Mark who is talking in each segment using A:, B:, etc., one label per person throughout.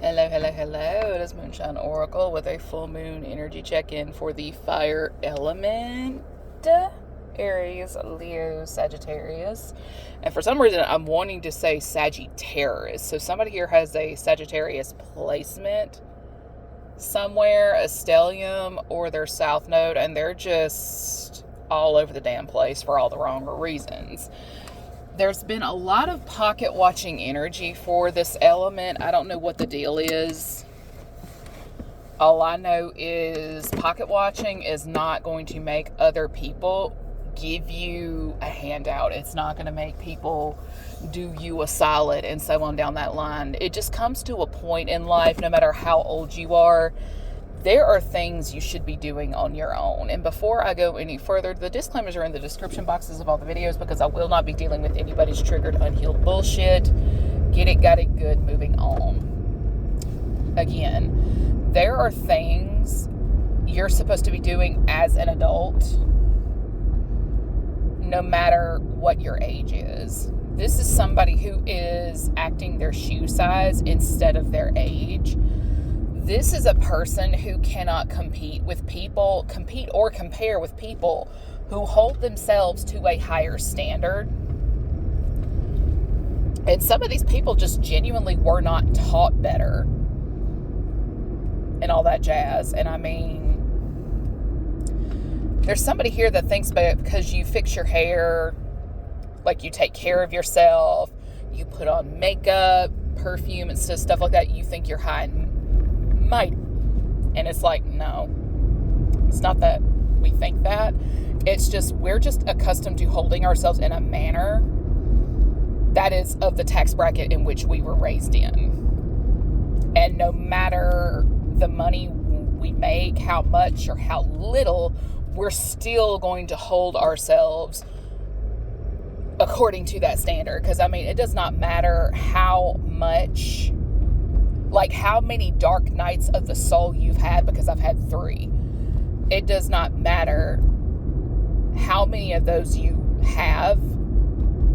A: Hello, hello, hello. It is Moonshine Oracle with a full moon energy check-in for the fire element. Aries, Leo, Sagittarius. And for some reason, I'm wanting to say Sagittarius. So somebody here has a Sagittarius placement somewhere, a stellium, or their south node, and they're just all over the damn place for all the wrong reasons. There's been a lot of pocket watching energy for this element. I don't know what the deal is. All I know is pocket watching is not going to make other people give you a handout. It's not going to make people do you a solid and so on down that line. It just comes to a point in life, no matter how old you are, there are things you should be doing on your own. And before I go any further, the disclaimers are in the description boxes of all the videos because I will not be dealing with anybody's triggered, unhealed bullshit. Get it, got it, good, moving on. Again, there are things you're supposed to be doing as an adult, no matter what your age is. This is somebody who is acting their shoe size instead of their age. This is a person who cannot compete or compare with people who hold themselves to a higher standard. And some of these people just genuinely were not taught better and all that jazz. And I mean, there's somebody here that thinks because you fix your hair, like you take care of yourself, you put on makeup, perfume and stuff like that, you think you're high and mighty. And it's like, no, it's not that we think that. It's just, we're just accustomed to holding ourselves in a manner that is of the tax bracket in which we were raised in. And no matter the money we make, how much or how little, we're still going to hold ourselves according to that standard. Because, I mean, it does not matter how much, like how many dark nights of the soul you've had, because I've had 3. It does not matter how many of those you have,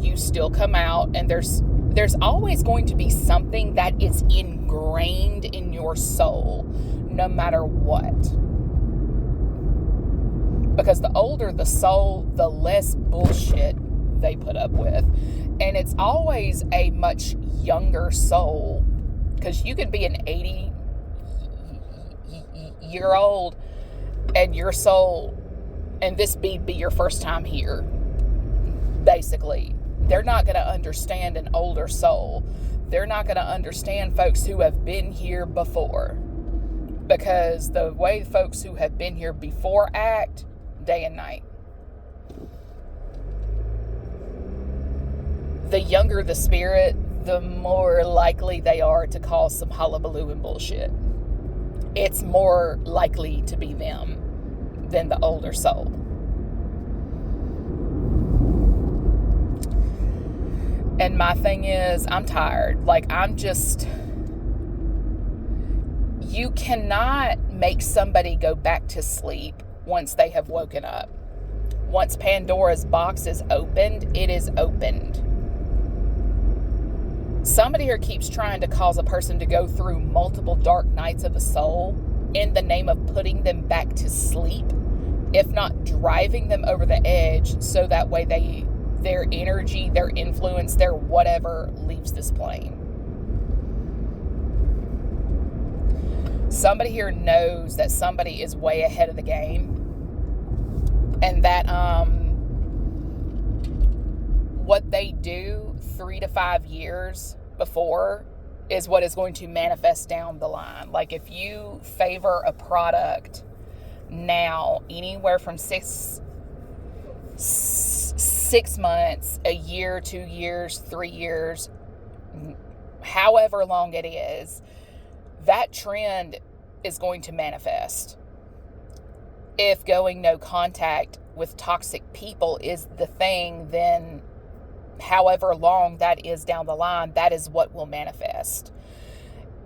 A: you still come out, and there's always going to be something that is ingrained in your soul, no matter what. Because the older the soul, the less bullshit they put up with. And it's always a much younger soul, because you can be an 80-year-old and your soul, and this be your first time here, basically. They're not going to understand an older soul. They're not going to understand folks who have been here before. Because the way folks who have been here before act, day and night. The younger the spirit, the more likely they are to cause some hullabaloo and bullshit. It's more likely to be them than the older soul. And my thing is, I'm tired. Like, you cannot make somebody go back to sleep once they have woken up. Once Pandora's box is opened, it is opened. Somebody here keeps trying to cause a person to go through multiple dark nights of the soul in the name of putting them back to sleep, if not driving them over the edge, so that way their energy, their influence, their whatever leaves this plane. Somebody here knows that somebody is way ahead of the game, and that what they do 3 to 5 years before is what is going to manifest down the line. Like, if you favor a product now, anywhere from 6 months, a year, 2 years, 3 years, however long it is, that trend is going to manifest. If going no contact with toxic people is the thing, then however long that is down the line, that is what will manifest.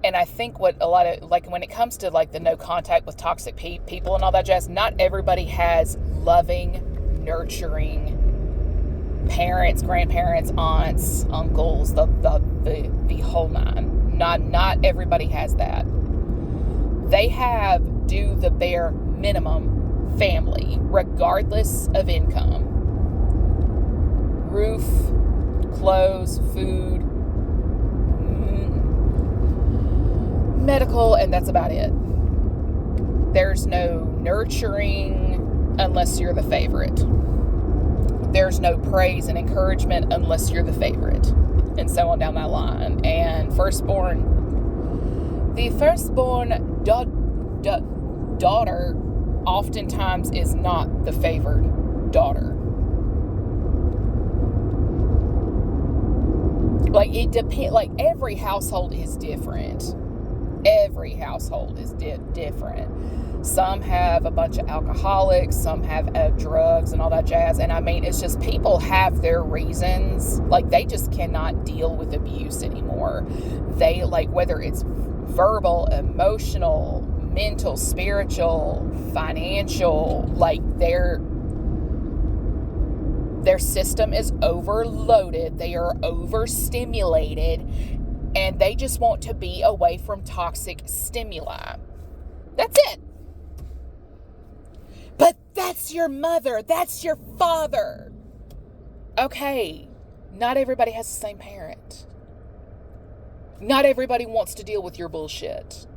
A: And I think what a lot of, like, when it comes to like the no contact with toxic people and all that jazz, not everybody has loving, nurturing parents, grandparents, aunts, uncles, the whole nine. Not everybody has that. They have do the bare minimum family, regardless of income. Roof, clothes, food, medical, and that's about it. There's no nurturing unless you're the favorite. There's no praise and encouragement unless you're the favorite. And so on down that line. And the firstborn daughter oftentimes is not the favored daughter. Like, it depends. Like, every household is different. Every household is different. Some have a bunch of alcoholics, some have drugs and all that jazz. And I mean, it's just, people have their reasons. Like, they just cannot deal with abuse anymore. They, like, whether it's verbal, emotional, mental, spiritual, financial, like, their system is overloaded. They are overstimulated, and they just want to be away from toxic stimuli. That's it. But that's your mother. That's your father. Okay, not everybody has the same parent. Not everybody wants to deal with your bullshit.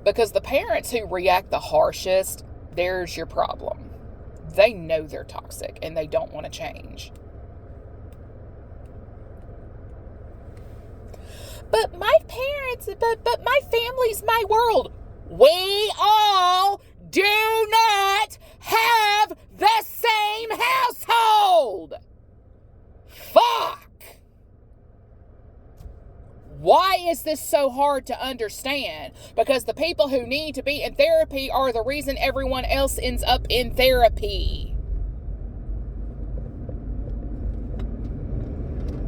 A: Because the parents who react the harshest, there's your problem. They know they're toxic and they don't want to change. But my parents, but my family's my world. We all do not have the same household. Fuck. Why is this so hard to understand? Because the people who need to be in therapy are the reason everyone else ends up in therapy.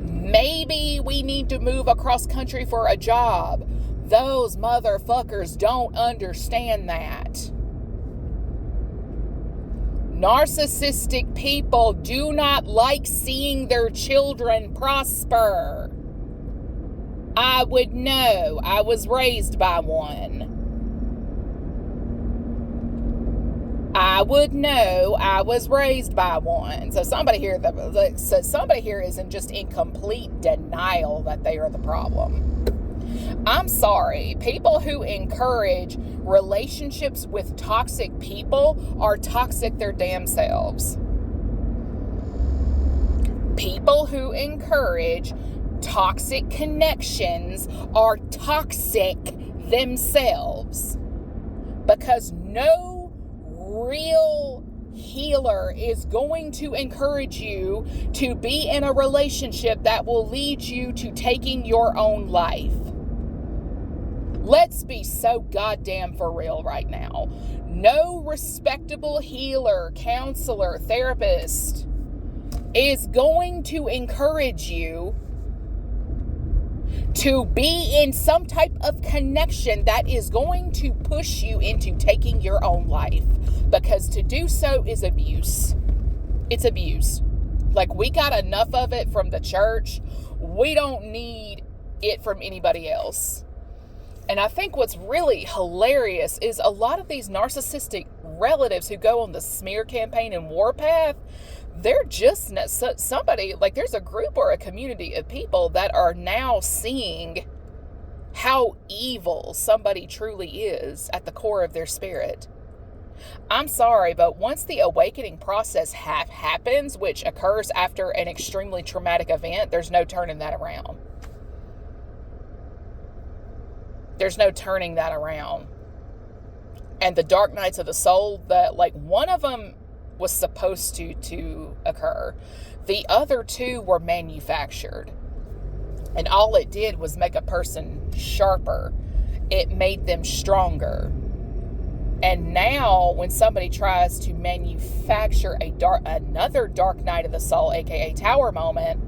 A: Maybe we need to move across country for a job. Those motherfuckers don't understand that. Narcissistic people do not like seeing their children prosper. I would know. I was raised by one. I would know. I was raised by one. So somebody here isn't just in complete denial that they are the problem. I'm sorry. People who encourage relationships with toxic people are toxic their damn selves. People who encourage toxic connections are toxic themselves, because no real healer is going to encourage you to be in a relationship that will lead you to taking your own life. Let's be so goddamn for real right now. No respectable healer, counselor, therapist is going to encourage you to be in some type of connection that is going to push you into taking your own life. Because to do so is abuse. It's abuse. Like, we got enough of it from the church. We don't need it from anybody else. And I think what's really hilarious is a lot of these narcissistic relatives who go on the smear campaign and warpath, they're just somebody, like, there's a group or a community of people that are now seeing how evil somebody truly is at the core of their spirit. I'm sorry, but once the awakening process happens, which occurs after an extremely traumatic event, there's no turning that around. There's no turning that around. And the dark nights of the soul, that, like, one of them was supposed to occur. The other two were manufactured. And all it did was make a person sharper. It made them stronger. And now when somebody tries to manufacture another dark night of the soul, aka tower moment,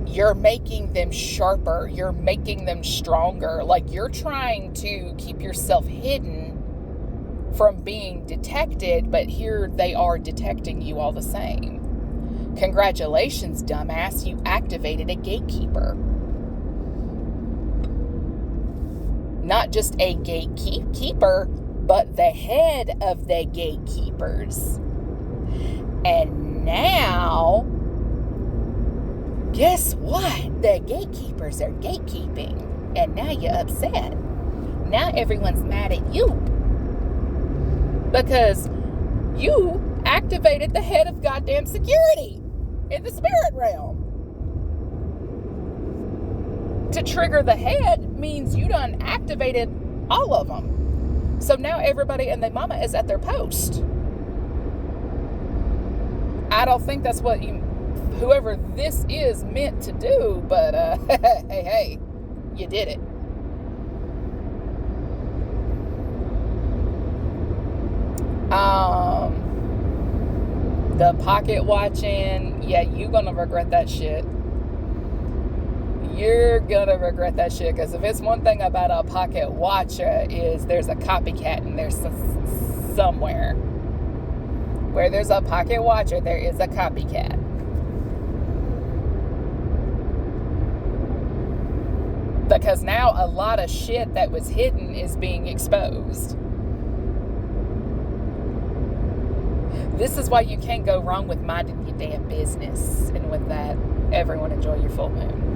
A: you're making them sharper. You're making them stronger. Like, you're trying to keep yourself hidden from being detected, but here they are detecting you all the same. Congratulations, dumbass, you activated a gatekeeper. Not just a gatekeeper, but the head of the gatekeepers. And now, guess what? The gatekeepers are gatekeeping. And now you're upset. Now everyone's mad at you. Because you activated the head of goddamn security in the spirit realm. To trigger the head means you done activated all of them. So now everybody and their mama is at their post. I don't think that's what whoever this is meant to do, but hey, you did it. The pocket watching, yeah, you're gonna regret that shit. You're gonna regret that shit, because if it's one thing about a pocket watcher is there's a copycat in there somewhere. Where there's a pocket watcher, there is a copycat. Because now a lot of shit that was hidden is being exposed. This is why you can't go wrong with minding your damn business. And with that, everyone enjoy your full moon.